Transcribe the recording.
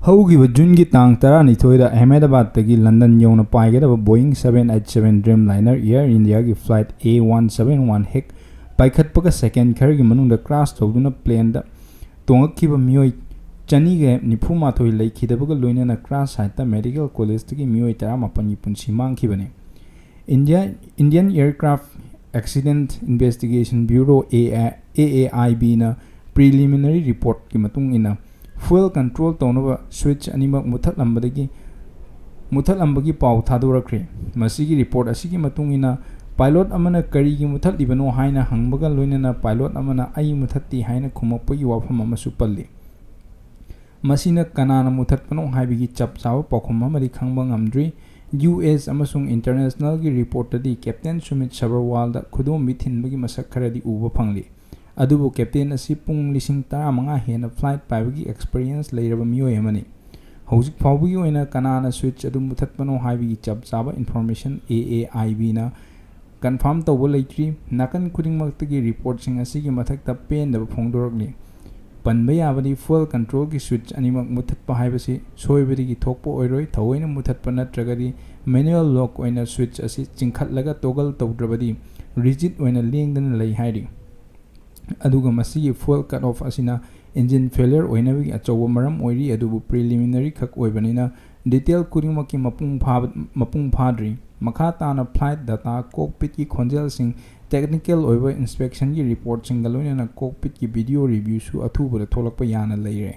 ꯍꯧꯈꯤꯕ ꯖꯨꯟꯒꯤ ꯇꯥꯡ 12ꯗ ꯑꯍꯃꯦꯗꯥꯕꯥꯗꯇꯒꯤ ꯂꯟꯗꯟ ꯌꯧꯅ ꯄꯥꯏꯒꯗꯕ ꯕꯣꯏꯡ 787 ꯗ꯭ꯔꯤꯝꯂꯥꯏꯅꯔ ꯏꯌꯔ ꯏꯟꯗꯤꯌꯥꯒꯤ ꯐ꯭ꯂꯥꯏꯠ A171 ꯍꯦꯛ ꯄꯥꯏꯈꯠꯄꯒ ꯁꯦꯀꯦꯟ ꯈꯔꯒꯤ ꯃꯅꯨꯡꯗ ꯀ꯭ꯔꯥꯁ ꯇꯧꯗꯨꯅ ꯄ꯭ꯂꯦꯟꯗ ꯇꯣꯡꯉꯛꯈꯤꯕ ꯃꯤꯑꯣꯏ 294 ꯂꯩꯈꯤꯗꯕꯒ ꯂꯣꯏꯅꯅ ꯀ꯭ꯔꯥꯁ ꯁꯥꯏꯠꯇ ꯃꯦꯗꯤꯀꯦꯜ ꯀꯣꯂꯦꯖꯇꯒꯤ ꯃꯤꯑꯣꯏ 19ꯒꯤ ꯄꯨꯟꯁꯤ ꯃꯥꯡꯈꯤꯕꯅꯤ꯫ Indian aircraft accident investigation bureau AAIBꯅ ꯄ꯭ꯔꯤꯂꯤꯃꯤꯅꯔꯤ ꯔꯤꯄꯣꯔꯠꯀꯤ ꯃꯇꯨꯡ ꯏꯟꯅ ꯐꯨꯑꯦꯜ ꯀꯟꯇ꯭ꯔꯣꯜ ꯇꯧꯅꯕ ꯁ꯭ꯋꯤꯆ ꯑꯅꯤꯃꯛ ꯃꯨꯊꯠꯂꯝꯕꯒꯤ ꯄꯥꯎ ꯊꯥꯗꯣꯔꯛꯈ꯭ꯔꯦ꯫ ꯃꯁꯤꯒꯤ ꯔꯤꯄꯣꯔꯠ ꯑꯁꯤꯒꯤ ꯃꯇꯨꯡ ꯏꯟꯅ ꯄꯥꯏꯂꯣꯠ ꯑꯃꯅ ꯀꯔꯤꯒꯤ ꯃꯨꯊꯠꯂꯤꯕꯅꯣ ꯍꯥꯏꯅ ꯍꯪꯕꯒ ꯂꯣꯏꯅꯅ ꯄꯥꯏꯂꯣꯠ ꯑꯃꯅ ꯑꯩ ꯃꯨꯊꯠꯇꯦ ꯍꯥꯏꯅ ꯈꯨꯝꯃꯛꯄꯒꯤ ꯋꯥꯐꯝ ꯑꯃꯁꯨ ꯄꯜꯂꯤ꯫ ꯃꯁꯤꯅ ꯀꯅꯥꯅ ꯃꯨꯊꯠꯄꯅꯣ ꯍꯥꯏꯕꯒꯤ ꯆꯞ ꯆꯥꯕ ꯄꯥꯎꯈꯨꯝ ꯑꯃꯗꯤ ꯈꯪꯕ ꯉꯝꯗ꯭ꯔꯤ꯫ US ꯑꯃꯁꯨꯡ ꯏꯟꯇꯔꯅꯦꯁꯅꯦꯜꯒꯤ ꯔꯤꯄꯣꯔꯠꯇꯗꯤ ꯀꯦꯞꯇꯦꯟ ꯁꯨꯃꯤꯠ ꯁꯕꯔꯋꯥꯜꯗ ꯈꯨꯗꯣꯝꯕꯤ ꯊꯤꯟꯕꯒꯤ ꯃꯁꯛ ꯈꯔꯗꯤ ꯎꯕ ꯐꯪꯂꯤ꯫ ꯑꯗꯨꯕꯨ ꯀꯦꯞꯇꯦꯟ ꯑꯁꯤ ꯄꯨꯡ 15,000 ꯍꯦꯟꯅ ꯐ꯭ꯂꯥꯏꯠ ꯄꯥꯏꯕꯒꯤ ꯑꯦꯛꯁꯄꯔꯤꯌꯦꯟꯁ ꯂꯩꯔꯕ ꯃꯤꯑꯣꯏ ꯑꯃꯅꯤ꯫ ꯍꯧꯖꯤꯛ ꯐꯥꯎꯕꯒꯤ ꯑꯣꯏꯅ ꯀꯅꯥꯅ ꯁ꯭ꯋꯤꯆ ꯑꯗꯨ ꯃꯨꯊꯠꯄꯅꯣ ꯍꯥꯏꯕꯒꯤ ꯆꯞ ꯆꯥꯕ ꯏꯟꯐꯣꯔꯃꯦꯁꯟ AAIBꯅ ꯀꯟꯐꯥꯔꯝ ꯇꯧꯕ ꯂꯩꯇ꯭ꯔꯤ꯫ ꯅꯥꯀꯟ ꯈꯨꯗꯤꯡꯃꯛꯇꯒꯤ ꯔꯤꯄꯣꯔꯠꯁꯤꯡ ꯑꯁꯤꯒꯤ ꯃꯊꯛꯇ ꯄꯦꯟꯗꯕ ꯐꯣꯡꯗꯣꯔꯛꯂꯤ꯫ ꯄꯟꯕ ꯌꯥꯕꯗꯤ ꯐꯨꯑꯦꯜ ꯀꯟꯇ꯭ꯔꯣꯜꯒꯤ ꯁ꯭ꯋꯤꯆ ꯑꯅꯤꯃꯛ ꯃꯨꯊꯠꯄ ꯍꯥꯏꯕꯁꯤ ꯁꯣꯏꯕꯗꯒꯤ ꯊꯣꯛꯄ ꯑꯣꯏꯔꯣꯏ꯫ ꯊꯑꯣꯏꯅ ꯃꯨꯊꯠꯄ ꯅꯠꯇ꯭ꯔꯒꯗꯤ ꯃꯦꯅꯨꯑꯦꯜ ꯂꯣꯛ ꯑꯣꯏꯅ ꯁ꯭ꯋꯤꯆ ꯑꯁꯤ ꯆꯤꯡꯈꯠꯂꯒ ꯇꯣꯒꯜ ꯇꯧꯗ꯭ꯔꯕꯗꯤ ꯔꯤꯖꯤꯠ ꯑꯣꯏꯅ ꯂꯦꯡꯗꯅ ꯂꯩ ꯍꯥꯏꯔꯤ꯫ ꯑꯗꯨꯒ ꯃꯁꯤꯒꯤ ꯐꯨꯑꯦꯜ ꯀꯠ ꯑꯣꯐ ꯑꯁꯤꯅ ꯏꯟꯖꯤꯟ ꯐꯦꯂꯤꯌꯔ ꯑꯣꯏꯅꯕꯒꯤ ꯑꯆꯧꯕ ꯃꯔꯝ ꯑꯣꯏꯔꯤ꯫ ꯑꯗꯨꯕꯨ ꯄ꯭ꯔꯤꯂꯤꯃꯤꯅꯔꯤ ꯈꯛ ꯑꯣꯏꯕꯅꯤꯅ ꯗꯤꯇꯦꯜ ꯈꯨꯗꯤꯡꯃꯛꯀꯤ ꯃꯄꯨꯡ ꯐꯥꯗ꯭ꯔꯤ꯫ ꯃꯈꯥ ꯇꯥꯅ ꯐ꯭ꯂꯥꯏꯠ ꯗꯥꯇꯥ, ꯀꯣꯛꯄꯤꯠꯀꯤ ꯈꯣꯟꯖꯦꯜꯁꯤꯡ, ꯇꯦꯛꯅꯤꯀꯦꯜ ꯑꯣꯏꯕ ꯏꯟꯁꯄꯦꯛꯁꯟꯒꯤ ꯔꯤꯄꯣꯔꯠꯁꯤꯡꯒ ꯂꯣꯏꯅꯅ ꯀꯣꯛꯄꯤꯠꯀꯤ ꯚꯤꯗꯤꯑꯣ ꯔꯤꯚ꯭ꯌꯨꯁꯨ ꯑꯊꯨꯕꯗ ꯊꯣꯛꯂꯛꯄ ꯌꯥꯅ ꯂꯩꯔꯦ꯫